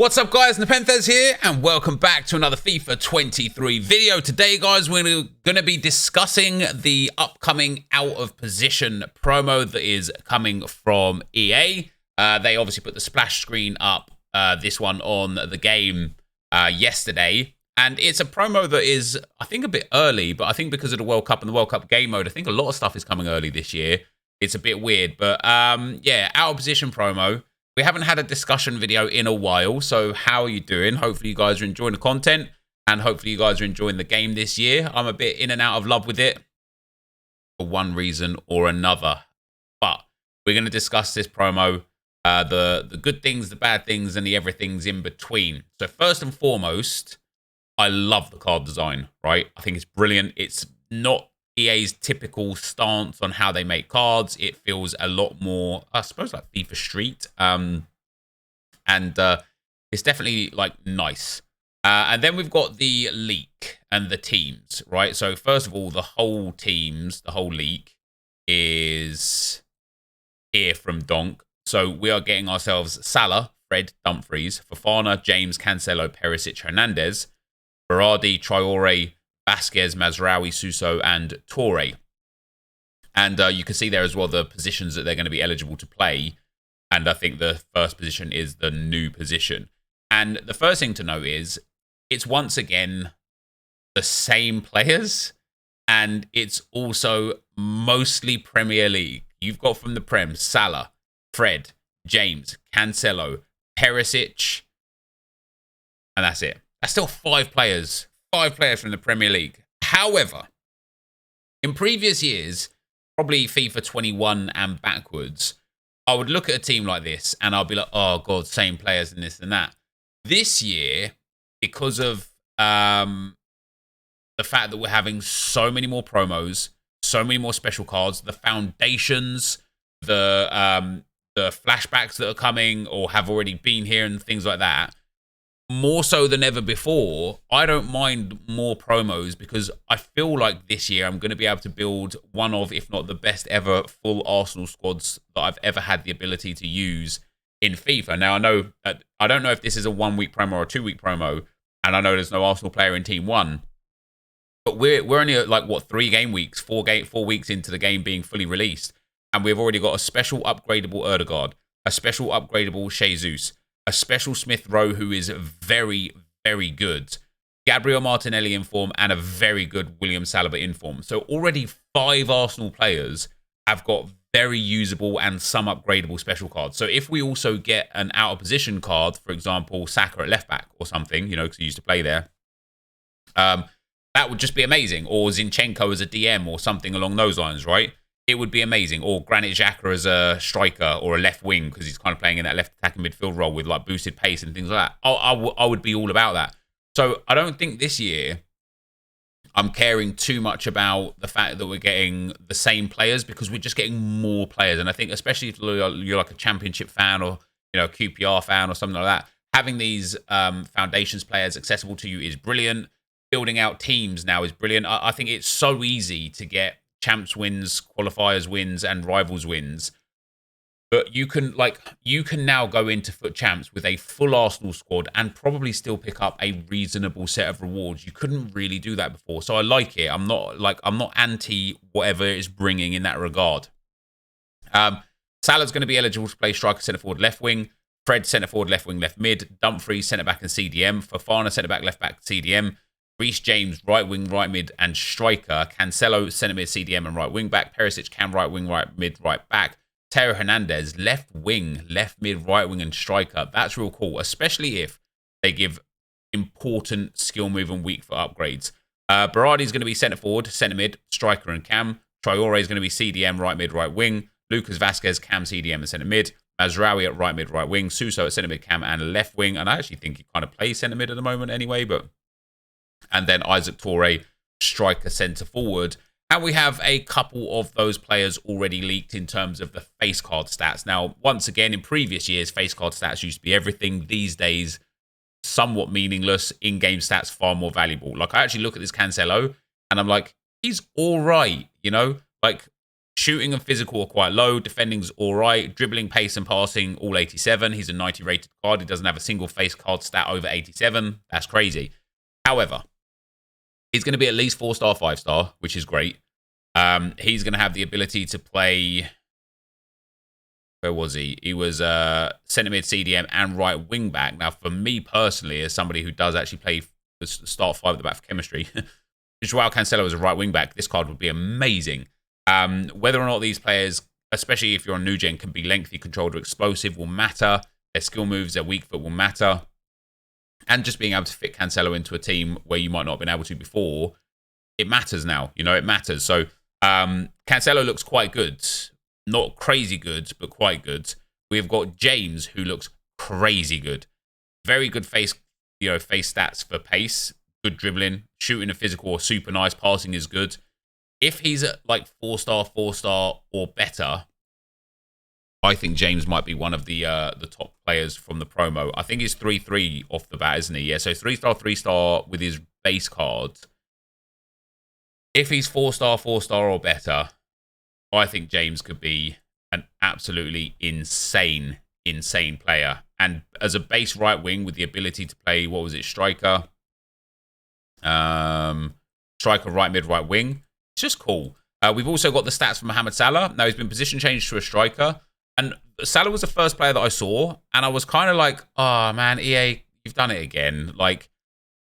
What's up guys, NepentheZ here and welcome back to another FIFA 23 video. Today guys, we're going to be discussing the upcoming out of position promo that is coming from EA. They obviously put the splash screen up, this one on the game yesterday. And it's a promo that is, I think, a bit early, but I think because of the World Cup and the World Cup game mode, I think a lot of stuff is coming early this year. It's a bit weird, but yeah, out of position promo. We haven't had a discussion video in a while, so how are you doing? Hopefully you guys are enjoying the content, and hopefully you guys are enjoying the game this year. I'm a bit in and out of love with it for one reason or another. But we're going to discuss this promo, the good things, the bad things, and the everythings in between. So first and foremost, I love the card design, right? I think it's brilliant. It's not EA's typical stance on how they make cards. It feels a lot more, I suppose, like FIFA Street. And it's definitely like nice. And then we've got the leak and the teams, right? So first of all, the whole teams, the whole leak is here from Donk. So we are getting ourselves Salah, Fred, Dumfries, Fofana, James, Cancelo, Perisic, Hernandez, Berardi, Traore, Vasquez, Mazraoui, Suso, and Torre. And you can see there as well the positions that they're going to be eligible to play. And I think the first position is the new position. And the first thing to know is it's once again the same players. And it's also mostly Premier League. You've got from the Prem, Salah, Fred, James, Cancelo, Perisic. And that's it. That's still five players from the Premier League. However, in previous years, probably FIFA 21 and backwards, I would look at a team like this and I'll be like, oh God, same players and this and that. This year, because of the fact that we're having so many more promos, so many more special cards, the foundations, the flashbacks that are coming or have already been here and things like that, more so than ever before, I don't mind more promos because I feel like this year I'm going to be able to build one of, if not the best ever, full Arsenal squads that I've ever had the ability to use in FIFA. Now, I don't know if this is a 1 week promo or a 2 week promo, and I know there's no Arsenal player in Team 1, but we're only at like, what, 4 weeks into the game being fully released, and we've already got a special upgradable Erdegaard, a special upgradable Jesus, a special Smith Rowe who is very, very good, Gabriel Martinelli in form, and a very good William Saliba in form. So already 5 Arsenal players have got very usable and some upgradable special cards. So if we also get an out of position card, for example, Saka at left back or something, you know, because he used to play there, that would just be amazing. Or Zinchenko as a DM or something along those lines, right? It would be amazing. Or Granit Xhaka as a striker or a left wing because he's kind of playing in that left attacking midfield role with like boosted pace and things like that. I would be all about that. So I don't think this year I'm caring too much about the fact that we're getting the same players because we're just getting more players. And I think especially if you're like a championship fan or, you know, a QPR fan or something like that, having these foundations players accessible to you is brilliant. Building out teams now is brilliant. I think it's so easy to get champs wins, qualifiers wins, and rivals wins. But you can now go into FUT Champs with a full Arsenal squad and probably still pick up a reasonable set of rewards. You couldn't really do that before. So I like it. I'm not anti whatever it's bringing in that regard. Salah's going to be eligible to play striker, centre forward, left wing. Fred, centre forward, left wing, left mid. Dumfries, centre back and CDM. Fofana, centre back, left back, CDM. Reece James, right wing, right mid, and striker. Cancelo, centre mid, CDM, and right wing back. Perisic, Cam, right wing, right mid, right back. Theo Hernandez, left wing, left mid, right wing, and striker. That's real cool, especially if they give important skill move and weak for upgrades. Berardi is going to be centre forward, centre mid, striker, and Cam. Traore is going to be CDM, right mid, right wing. Lucas Vasquez, Cam, CDM, and centre mid. Mazraoui at right mid, right wing. Suso at centre mid, Cam, and left wing. And I actually think he kind of plays centre mid at the moment anyway, but. And then Isaac Toure, striker, centre forward. And we have a couple of those players already leaked in terms of the face card stats. Now, once again, in previous years, face card stats used to be everything. These days, somewhat meaningless. In-game stats far more valuable. Like, I actually look at this Cancelo, and I'm like, he's all right, you know? Like, Shooting and physical are quite low. Defending's all right. Dribbling, pace, and passing, all 87. He's a 90 rated card. He doesn't have a single face card stat over 87. That's crazy. However, he's going to be at least 4-star, 5-star, which is great. He's going to have the ability to play... Where was he? He was centre mid, CDM, and right wing back. Now, for me personally, as somebody who does actually play the start 5 at the back for chemistry, Joao Cancelo as a right wing back, this card would be amazing. Whether or not these players, especially if you're on new gen, can be lengthy, controlled, or explosive will matter. Their skill moves, their weak foot will matter. And just being able to fit Cancelo into a team where you might not have been able to before, it matters now. You know, it matters. So Cancelo looks quite good. Not crazy good, but quite good. We've got James, who looks crazy good. Very good face stats for pace, good dribbling, shooting and physical, super nice. Passing is good. If he's at like 4-star, 4-star or better, I think James might be one of the top players from the promo. I think he's 3-3 off the bat, isn't he? Yeah, so 3-star, 3-star with his base card. If he's 4-star, 4-star or better, I think James could be an absolutely insane player. And as a base right wing with the ability to play, what was it, striker? Striker, right mid, right wing. It's just cool. We've also got the stats from Mohamed Salah. Now, he's been position changed to a striker. And Salah was the first player that I saw. And I was kind of like, oh, man, EA, you've done it again. Like,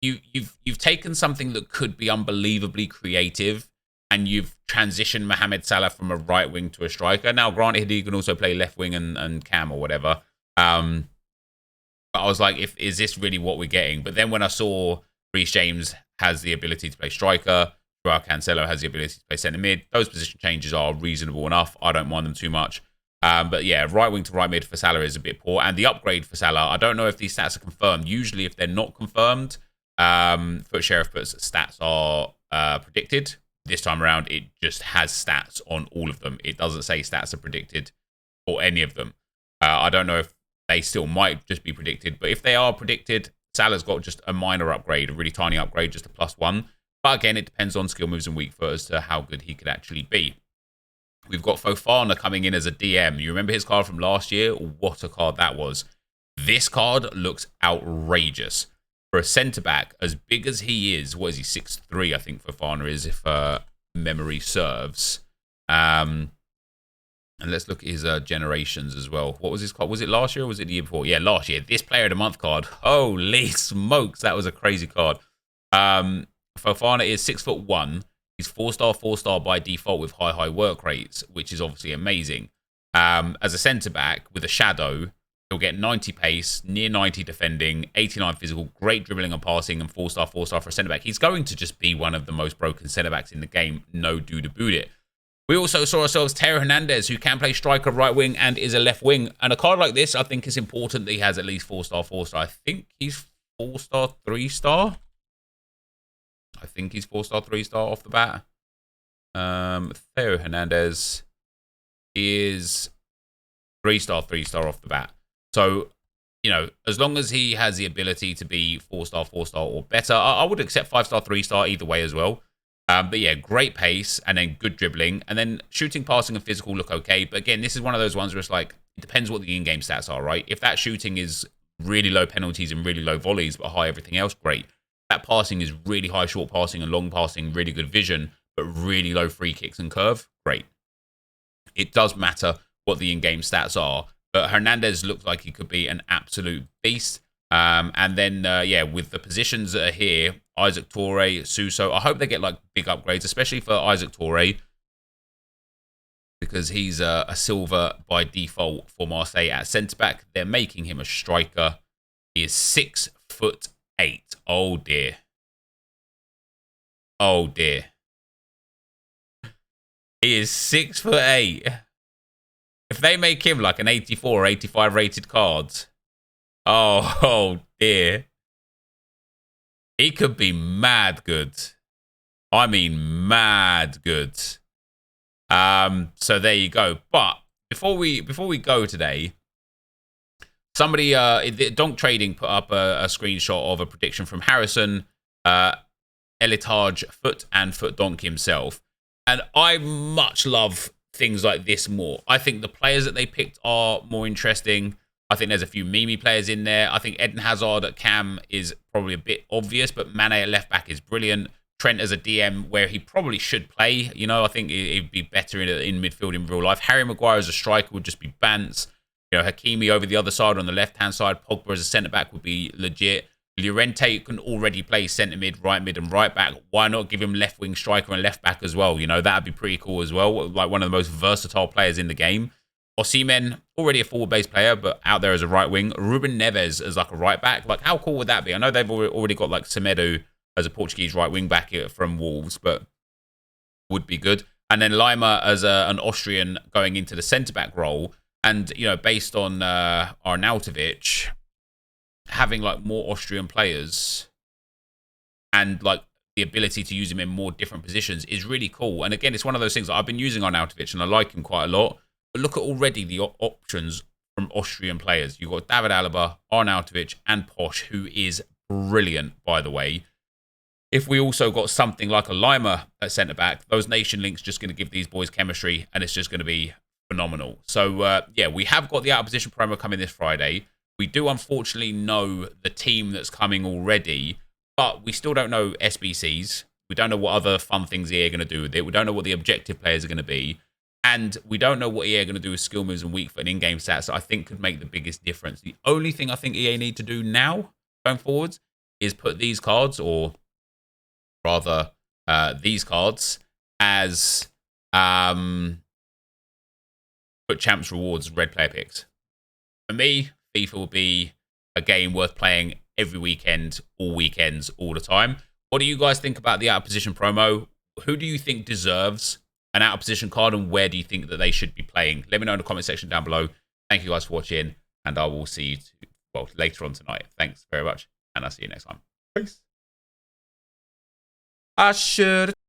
you've taken something that could be unbelievably creative, and you've transitioned Mohamed Salah from a right wing to a striker. Now, granted, he can also play left wing and cam or whatever. But I was like, is this really what we're getting? But then when I saw Reece James has the ability to play striker, Joao Cancelo has the ability to play centre mid, those position changes are reasonable enough. I don't mind them too much. But yeah, right wing to right mid for Salah is a bit poor. And the upgrade for Salah, I don't know if these stats are confirmed. Usually, if they're not confirmed, Foot Sheriff puts stats are predicted. This time around, it just has stats on all of them. It doesn't say stats are predicted for any of them. I don't know if they still might just be predicted, but if they are predicted, Salah's got just a minor upgrade, a really tiny upgrade, just a +1. But again, it depends on skill moves and weak foot as to how good he could actually be. We've got Fofana coming in as a DM. You remember his card from last year? What a card that was. This card looks outrageous. For a centre-back, as big as he is, what is he, 6'3", I think Fofana is, if memory serves. And let's look at his generations as well. What was his card? Was it last year or was it the year before? Yeah, last year. This Player of the Month card. Holy smokes, that was a crazy card. Fofana is 6'1". He's 4-star, 4-star by default with high work rates, which is obviously amazing. As a centre-back with a shadow, he'll get 90 pace, near 90 defending, 89 physical, great dribbling and passing, and 4-star, 4-star for a centre-back. He's going to just be one of the most broken centre-backs in the game. No dude about it. We also saw ourselves Teo Hernandez, who can play striker, right wing, and is a left wing. And a card like this, I think it's important that he has at least 4-star, 4-star. I think he's 4-star, 3-star. I think he's 4-star, 3-star off the bat. Teo Hernandez is 3-star, 3-star off the bat. So, you know, as long as he has the ability to be 4-star, 4-star or better, I would accept 5-star, 3-star either way as well. But yeah, great pace and then good dribbling. And then shooting, passing, and physical look okay. But again, this is one of those ones where it's like, it depends what the in-game stats are, right? If that shooting is really low penalties and really low volleys, but high everything else, great. That passing is really high short passing and long passing, really good vision, but really low free kicks and curve, great. It does matter what the in-game stats are. But Hernandez looks like he could be an absolute beast. And then, yeah, with the positions that are here, Isaac Toure, Suso, I hope they get like big upgrades, especially for Isaac Toure, because he's a silver by default for Marseille at centre-back. They're making him a striker. He is 6'8". Oh, dear. Oh, dear. He is 6'8". If they make him like an 84 or 85 rated card, oh dear. He could be mad good. I mean, mad good. So there you go. But before we go today, somebody, Donk Trading put up a screenshot of a prediction from Harrison, Elitage Foot and Foot Donk himself. And I much love things like this more. I think the players that they picked are more interesting. I think there's a few Mimi players in there. I think Eden Hazard at Cam is probably a bit obvious, but Mane at left back is brilliant. Trent as a DM, where he probably should play. You know, I think he'd be better in midfield in real life. Harry Maguire as a striker would just be bants. You know, Hakimi over the other side on the left-hand side. Pogba as a centre-back would be legit. Llorente can already play centre mid, and right back. Why not give him left wing striker and left back as well? You know, that'd be pretty cool as well. Like one of the most versatile players in the game. Osimhen, already a forward-based player, but out there as a right wing. Ruben Neves as like a right back. Like, how cool would that be? I know they've already got like Semedo as a Portuguese right wing back from Wolves, but would be good. And then Lima as an Austrian going into the centre-back role. And, you know, based on Arnautovic, having like more Austrian players and like the ability to use him in more different positions is really cool. And again, it's one of those things that I've been using Arnautovic and I like him quite a lot. But look at already the options from Austrian players. You've got David Alaba, Arnautovic, and Posh, who is brilliant, by the way. If we also got something like a Lima at centre-back, those nation links just going to give these boys chemistry, and it's just going to be phenomenal. So, yeah, we have got the out-of-position promo coming this Friday. We do, unfortunately, know the team that's coming already, but we still don't know SBCs. We don't know what other fun things EA are going to do with it. We don't know what the objective players are going to be. And we don't know what EA are going to do with skill moves and weak foot and in-game stats that I think could make the biggest difference. The only thing I think EA need to do now, going forwards, is put these cards, or rather these cards, as put champs rewards red player picks. For me, FIFA will be a game worth playing every weekend, all weekends, all the time. What do you guys think about the out-of-position promo? Who do you think deserves an out-of-position card, and where do you think that they should be playing? Let me know in the comment section down below. Thank you guys for watching, and I will see you later on tonight. Thanks very much, and I'll see you next time. Peace. I should